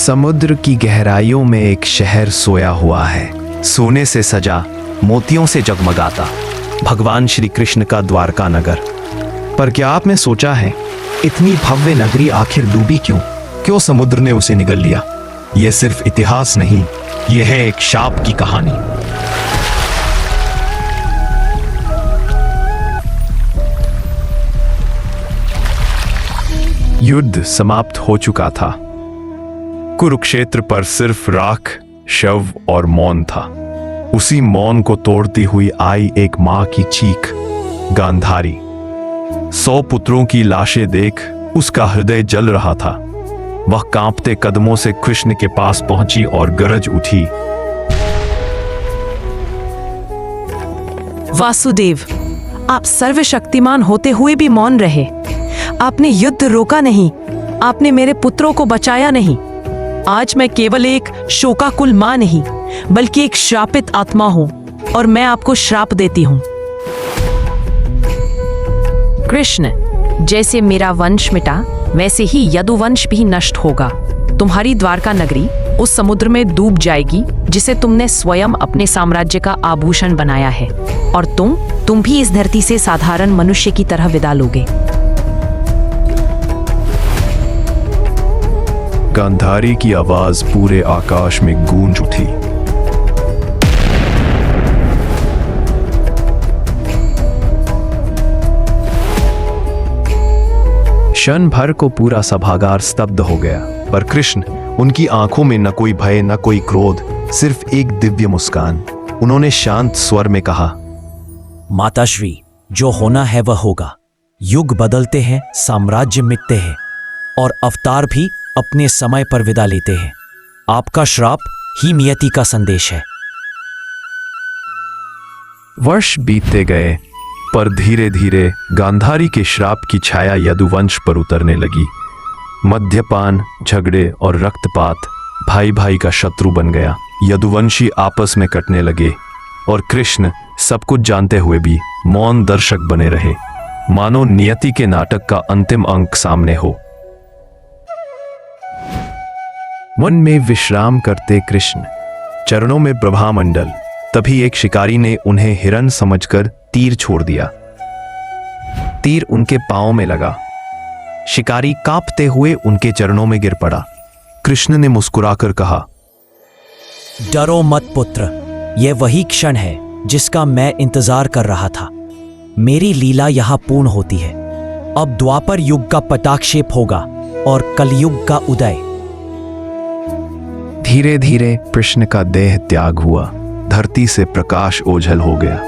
समुद्र की गहराइयों में एक शहर सोया हुआ है, सोने से सजा, मोतियों से जगमगाता, भगवान श्री कृष्ण का द्वारका नगर। पर क्या आपने सोचा है, इतनी भव्य नगरी आखिर डूबी क्यों? क्यों समुद्र ने उसे निगल लिया? यह सिर्फ इतिहास नहीं, यह है एक शाप की कहानी। युद्ध समाप्त हो चुका था। कुरुक्षेत्र पर सिर्फ राख, शव और मौन था। उसी मौन को तोड़ती हुई आई एक मां की चीख, गांधारी। 100 पुत्रों की लाशें देख उसका हृदय जल रहा था। वह कांपते कदमों से कृष्ण के पास पहुंची और गरज उठी, वासुदेव, आप सर्वशक्तिमान होते हुए भी मौन रहे। आपने युद्ध रोका नहीं, आपने मेरे पुत्रों को बचाया नहीं। आज मैं केवल एक शोकाकुल मां नहीं, बल्कि एक श्रापित आत्मा हूं, और मैं आपको श्राप देती हूं। कृष्ण, जैसे मेरा वंश मिटा, वैसे ही यदुवंश भी नष्ट होगा। तुम्हारी द्वारका नगरी उस समुद्र में डूब जाएगी जिसे तुमने स्वयं अपने साम्राज्य का आभूषण बनाया है, और तुम भी इस धरती से साधारण मनुष्य की तरह विदा लोगे। गांधारी की आवाज पूरे आकाश में गूंज उठी। क्षण भर को पूरा सभागार स्तब्ध हो गया, पर कृष्ण, उनकी आंखों में न कोई भय न कोई क्रोध, सिर्फ एक दिव्य मुस्कान। उन्होंने शांत स्वर में कहा, माताश्री, जो होना है वह होगा। युग बदलते हैं, साम्राज्य मिटते हैं, और अवतार भी अपने समय पर विदा लेते हैं। आपका श्राप ही नियति का संदेश है। वर्ष बीतते गए, पर धीरे धीरे गांधारी के श्राप की छाया यदुवंश पर उतरने लगी। मद्यपान, झगड़े और रक्तपात भाई भाई का शत्रु बन गया। यदुवंशी आपस में कटने लगे, और कृष्ण सब कुछ जानते हुए भी मौन दर्शक बने रहे, मानो नियति के नाटक का अंतिम अंक सामने हो। वन में विश्राम करते कृष्ण, चरणों में प्रभामंडल। तभी एक शिकारी ने उन्हें हिरन समझकर तीर छोड़ दिया। तीर उनके पांव में लगा। शिकारी कांपते हुए उनके चरणों में गिर पड़ा। कृष्ण ने मुस्कुराकर कहा, डरो मत पुत्र, यह वही क्षण है जिसका मैं इंतजार कर रहा था। मेरी लीला यहां पूर्ण होती है। अब द्वापर युग का पटाक्षेप होगा और कलयुग का उदय। धीरे धीरे कृष्ण का देह त्याग हुआ। धरती से प्रकाश ओझल हो गया।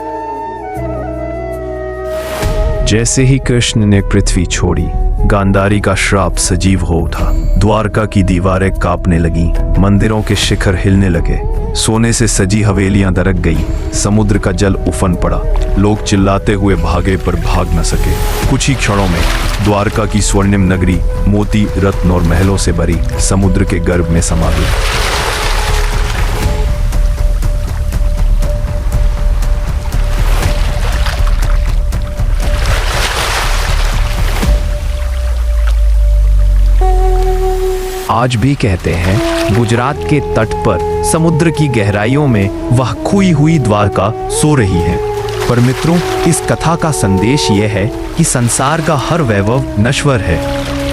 जैसे ही कृष्ण ने पृथ्वी छोड़ी, गांधारी का श्राप सजीव हो उठा। द्वारका की दीवारें कांपने लगीं, मंदिरों के शिखर हिलने लगे, सोने से सजी हवेलियां दरक गई, समुद्र का जल उफन पड़ा। लोग चिल्लाते हुए भागे पर भाग न सके। कुछ ही क्षणों में द्वारका की स्वर्णिम नगरी मोती, रत्न और महलों से भरी समुद्र के गर्भ में समा गई। आज भी कहते हैं, गुजरात के तट पर समुद्र की गहराइयों में वह खोई हुई द्वारका सो रही है। पर मित्रों, इस कथा का संदेश यह है कि संसार का हर वैभव नश्वर है।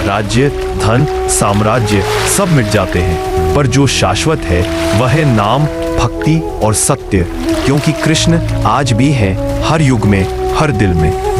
राज्य, धन, साम्राज्य सब मिट जाते हैं, पर जो शाश्वत है वह है नाम, भक्ति और सत्य, क्योंकि कृष्ण आज भी है, हर युग में, हर दिल में।